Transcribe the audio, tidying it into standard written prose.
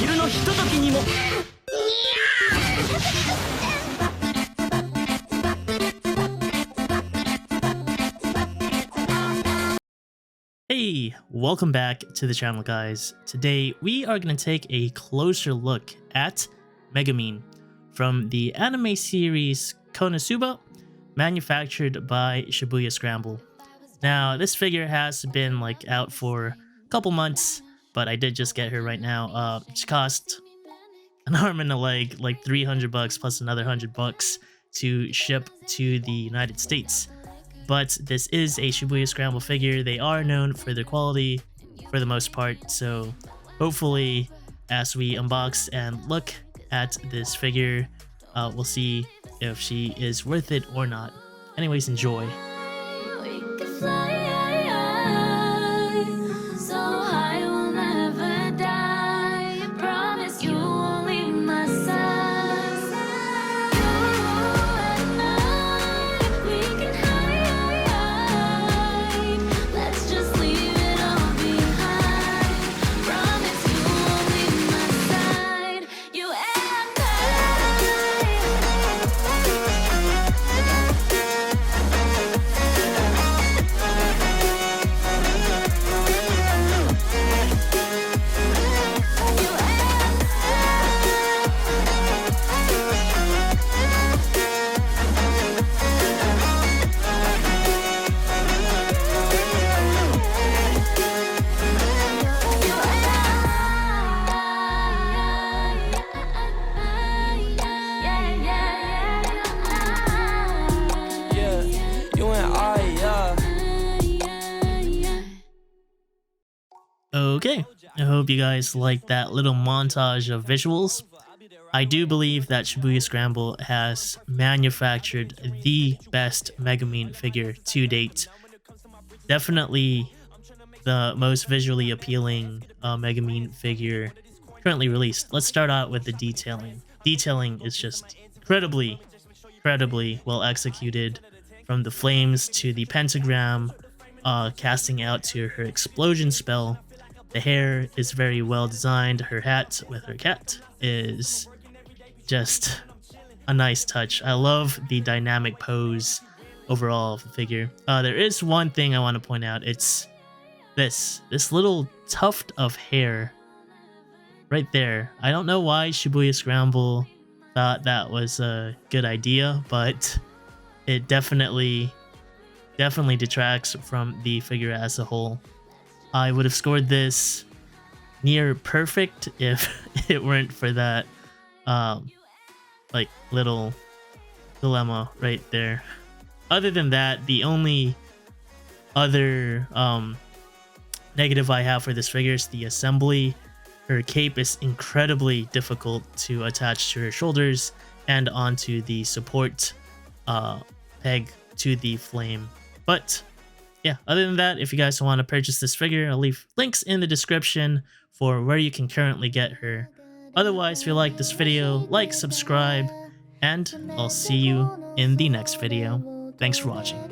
昼のひとときにも。 Hey, welcome back to the channel, guys. Today we are going to take a closer look at Megumin from the anime series KonoSuba, manufactured by Shibuya Scramble. Now, this figure has been like out for a couple months, but I did just get her right now. She cost an arm and a leg, like $300 plus another $100 to ship to the United States. But this is a Shibuya Scramble figure. They are known for their quality for the most part, so hopefully as we unbox and look at this figure, we'll see if she is worth it or not. Anyways, enjoy. Okay, I hope you guys liked that little montage of visuals. I do believe that Shibuya Scramble has manufactured the best Megumin figure to date. Definitely the most visually appealing Megumin figure currently released. Let's start out with the detailing. Detailing is just incredibly well executed, from the flames to the pentagram, casting out to her explosion spell. The hair is very well designed. Her hat with her cat is just a nice touch. I love the dynamic pose overall of the figure. There is one thing I want to point out. It's this little tuft of hair right there. I don't know why Shibuya Scramble thought that was a good idea, but it definitely detracts from the figure as a whole. I would have scored this near perfect if it weren't for that like little dilemma right there. Other than that, the only other negative I have for this figure is the assembly. Her cape is incredibly difficult to attach to her shoulders and onto the support peg to the flame. But yeah, other than that, if you guys want to purchase this figure, I'll leave links in the description for where you can currently get her. Otherwise, if you like this video, like, subscribe, and I'll see you in the next video. Thanks for watching.